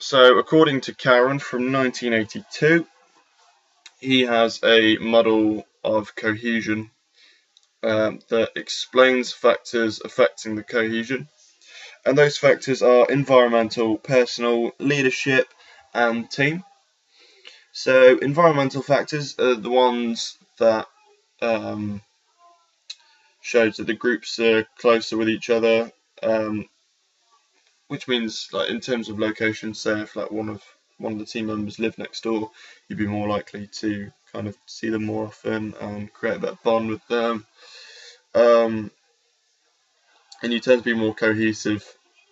So, according to Karen from 1982, he has a model of cohesion that explains factors affecting the cohesion. And those factors are environmental, personal, leadership, and team. So, environmental factors are the ones that shows that the groups are closer with each other, which means, like in terms of location, say if like one of the team members lived next door, you'd be more likely to kind of see them more often and create a better bond with them. And you tend to be more cohesive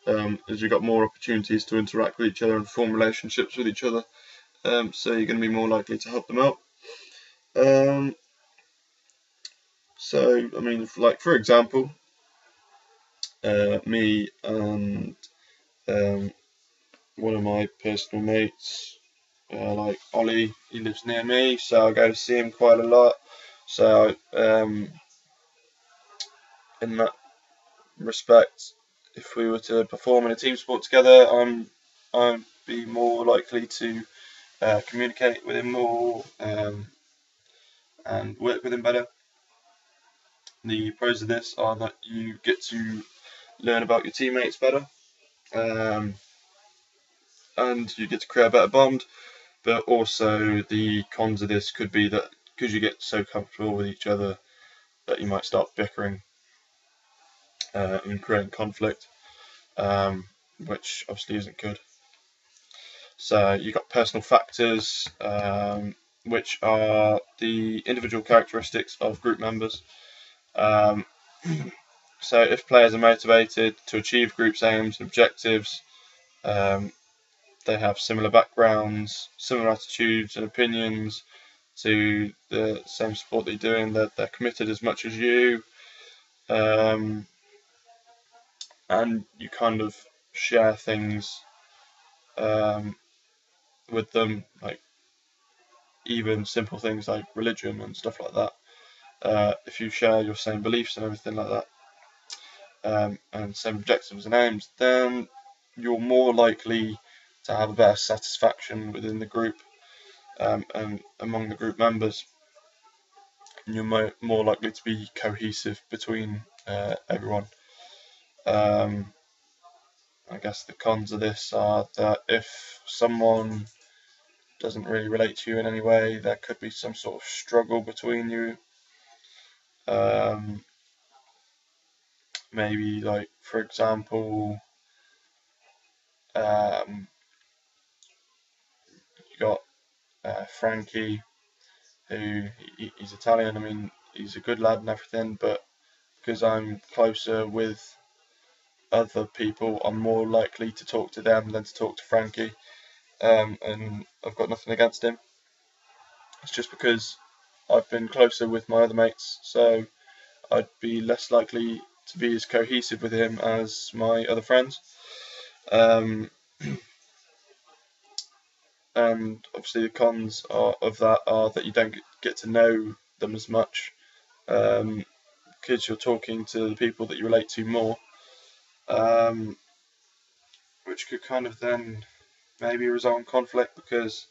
as you've got more opportunities to interact with each other and form relationships with each other. So you're going to be more likely to help them out. So, I mean, like for example, me and one of my personal mates, like Ollie, he lives near me, so I go to see him quite a lot. So, in that respect, if we were to perform in a team sport together, I'd be more likely to communicate with him more and work with him better. The pros of this are that you get to learn about your teammates better, and you get to create a better bond. But also the cons of this could be that because you get so comfortable with each other that you might start bickering and creating conflict, which obviously isn't good. So you've got personal factors, which are the individual characteristics of group members. So if players are motivated to achieve group's aims and objectives, they have similar backgrounds, similar attitudes and opinions to the same sport that you're doing, they're committed as much as you, and you kind of share things with them, like even simple things like religion and stuff like that. If you share your same beliefs and everything like that, and same objectives and aims, then you're more likely to have a better satisfaction within the group and among the group members. And you're more likely to be cohesive between everyone. I guess the cons of this are that if someone doesn't really relate to you in any way, there could be some sort of struggle between you. Maybe, like, for example, you got Frankie, who he's Italian. I mean, he's a good lad and everything, but because I'm closer with other people, I'm more likely to talk to them than to talk to Frankie. And I've got nothing against him. It's just because I've been closer with my other mates, so I'd be less likely to be as cohesive with him as my other friends. And obviously the cons of that are that you don't get to know them as much, because you're talking to the people that you relate to more, which could kind of then maybe result in conflict because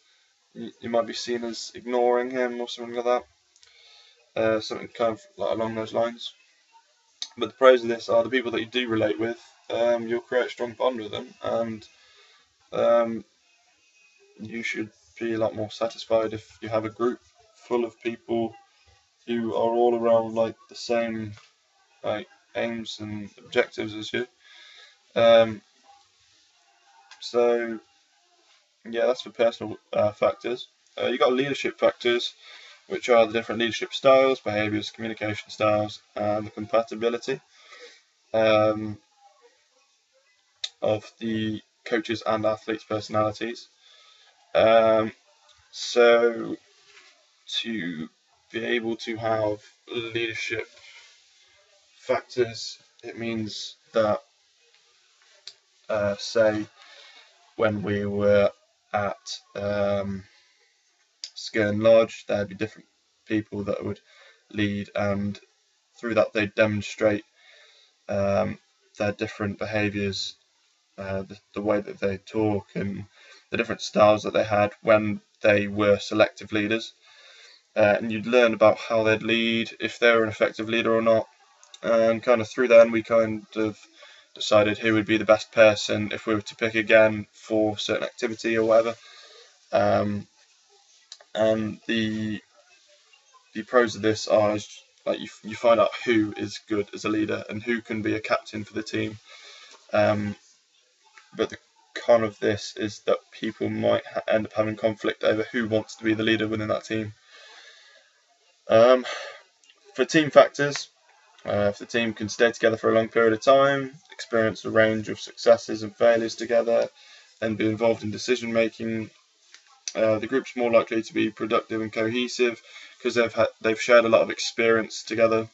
you might be seen as ignoring him or something like that. Something kind of like along those lines. But the pros of this are the people that you do relate with, you'll create a strong bond with them, and you should be a lot more satisfied if you have a group full of people who are all around like the same like aims and objectives as you. So yeah, that's for personal factors. You got leadership factors, which are the different leadership styles, behaviours, communication styles, and the compatibility of the coaches and athletes' personalities. So to be able to have leadership factors, it means that, say, when we were at Skern Lodge, there'd be different people that would lead, and through that they'd demonstrate their different behaviours the way that they talk and the different styles that they had when they were selective leaders. And you'd learn about how they'd lead, if they were an effective leader or not. And kind of through then, we kind of decided who would be the best person if we were to pick again for certain activity or whatever. And the pros of this are like you find out who is good as a leader and who can be a captain for the team. But the con of this is that people might end up having conflict over who wants to be the leader within that team. For team factors, if the team can stay together for a long period of time, experience a range of successes and failures together, and be involved in decision making, the group's more likely to be productive and cohesive because they've shared a lot of experience together.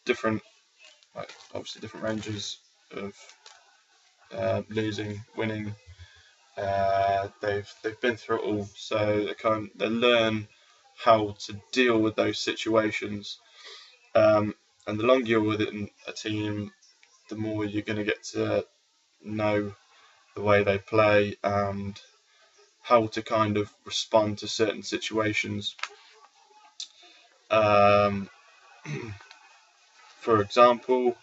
Different, obviously different ranges of losing, winning. They've been through it all, so they learn how to deal with those situations. And the longer you're within a team, the more you're going to get to know the way they play and how to kind of respond to certain situations. For example,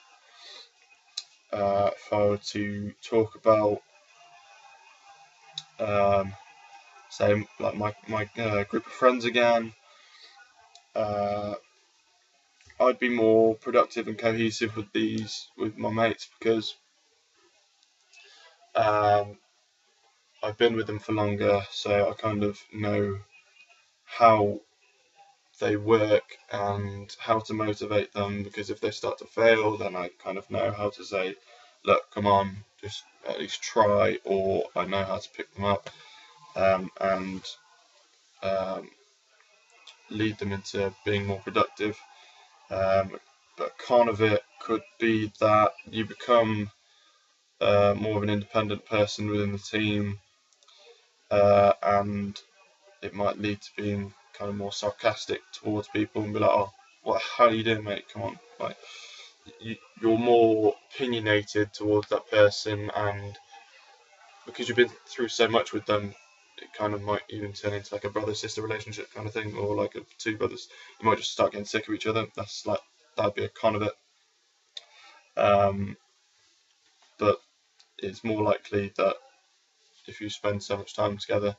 if I were to talk about, say, like my group of friends again, I'd be more productive and cohesive with my mates because I've been with them for longer, so I kind of know how they work and how to motivate them, because if they start to fail, then I kind of know how to say, look, come on, just at least try, or I know how to pick them up and lead them into being more productive. But con of it could be that you become more of an independent person within the team, and it might lead to being kind of more sarcastic towards people and be like, oh, what the hell are you doing, mate? Come on. Like, you're more opinionated towards that person, and because you've been through so much with them, it kind of might even turn into like a brother-sister relationship kind of thing, or like two brothers. You might just start getting sick of each other. That'd be a con of it. But it's more likely that if you spend so much time together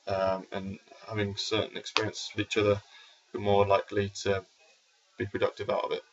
and having certain experiences with each other, you're more likely to be productive out of it.